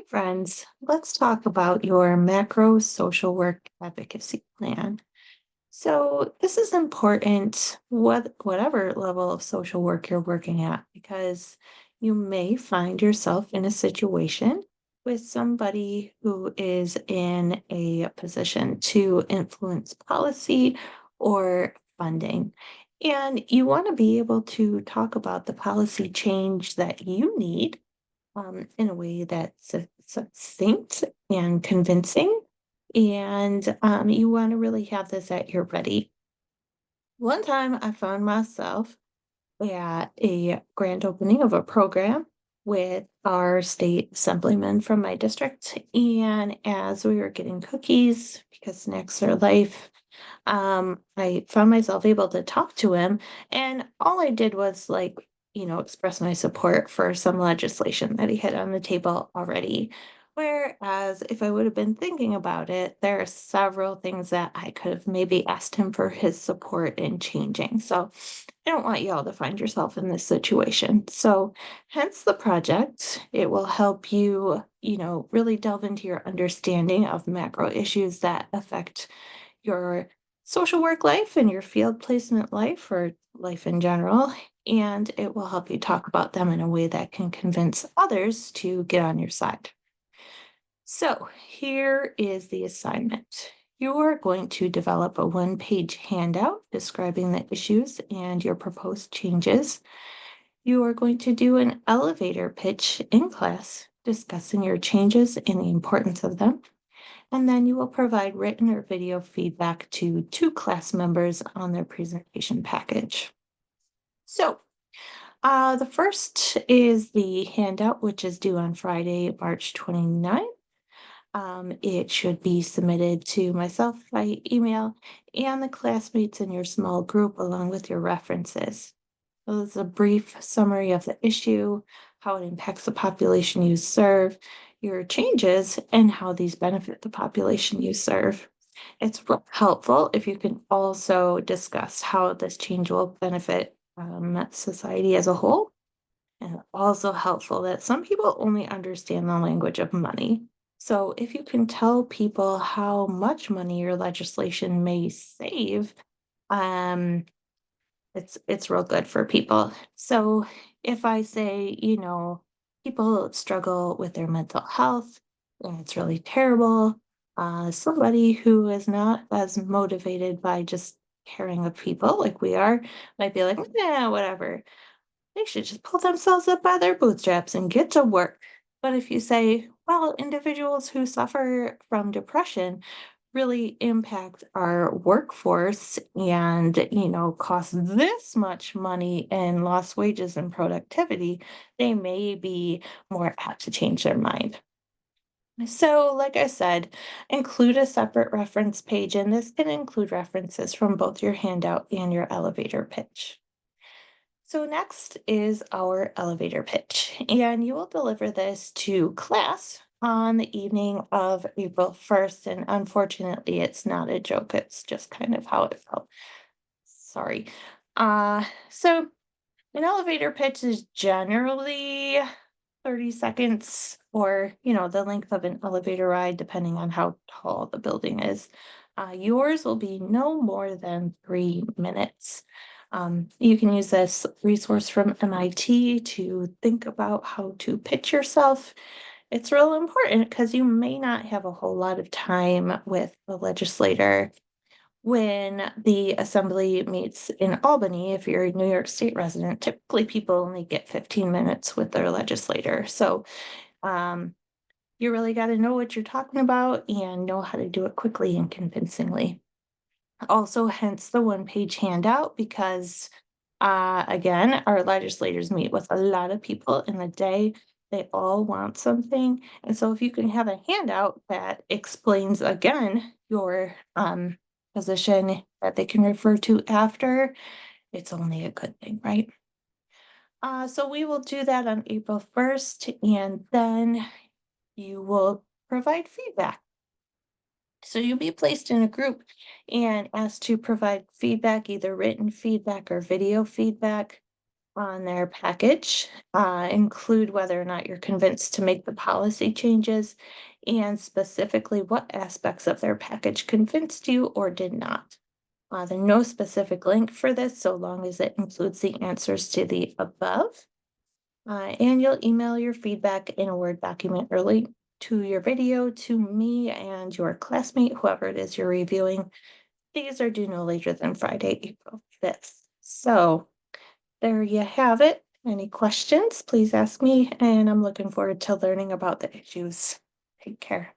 Friends, let's talk about your macro social work advocacy plan. So, this is important whatever level of social work you're working at because you may find yourself in a situation with somebody who is in a position to influence policy or funding. And you want to be able to talk about the policy change that you need in a way that's succinct and convincing. And you want to really have this at your ready. One time I found myself at a grand opening of a program with our state assemblyman from my district. And as we were getting cookies, because snacks are life, I found myself able to talk to him, and all I did was express my support for some legislation that he had on the table already. Whereas if I would have been thinking about it, there are several things that I could have maybe asked him for his support in changing. So I don't want you all to find yourself in this situation. So hence the project. It will help you, really delve into your understanding of macro issues that affect your social work life and your field placement life or life in general. And it will help you talk about them in a way that can convince others to get on your side. So here is the assignment. You're going to develop a one-page handout describing the issues and your proposed changes. You are going to do an elevator pitch in class discussing your changes and the importance of them. And then you will provide written or video feedback to two class members on their presentation package. So, the first is the handout, which is due on Friday, March 29th. It should be submitted to myself by email and the classmates in your small group along with your references. So it's a brief summary of the issue, how it impacts the population you serve, your changes, and how these benefit the population you serve. It's helpful if you can also discuss how this change will benefit society as a whole. And also helpful that some people only understand the language of money. So if you can tell people how much money your legislation may save, um, it's real good for people. So if I say, people struggle with their mental health, and it's really terrible. Somebody who is not as motivated by just caring of people like we are might be like, yeah, whatever. They should just pull themselves up by their bootstraps and get to work. But if you say, well, individuals who suffer from depression really impact our workforce and, cost this much money in lost wages and productivity, they may be more apt to change their mind. So, like I said, include a separate reference page, and this can include references from both your handout and your elevator pitch. So next is our elevator pitch, and you will deliver this to class on the evening of April 1st. And unfortunately, it's not a joke, it's just kind of how it felt. Sorry. So an elevator pitch is generally 30 seconds or, the length of an elevator ride, depending on how tall the building is. Yours will be no more than 3 minutes. You can use this resource from MIT to think about how to pitch yourself. It's real important because you may not have a whole lot of time with the legislator when the assembly meets in Albany. If you're a New York State resident, typically people only get 15 minutes with their legislator. So um, you really got to know what you're talking about and know how to do it quickly and convincingly. Also, hence the one-page handout, because again, our legislators meet with a lot of people in the day. They all want something. And so if you can have a handout that explains again your position that they can refer to after, it's only a good thing, right? So we will do that on April 1st, and then you will provide feedback. So you'll be placed in a group and asked to provide feedback, either written feedback or video feedback. on their package. Include whether or not you're convinced to make the policy changes and specifically what aspects of their package convinced you or did not. There's no specific link for this so long as it includes the answers to the above. And you'll email your feedback in a Word document early to your video to me and your classmate, whoever it is you're reviewing. These are due no later than Friday, April 5th. So there you have it. Any questions, please ask me, and I'm looking forward to learning about the issues. Take care.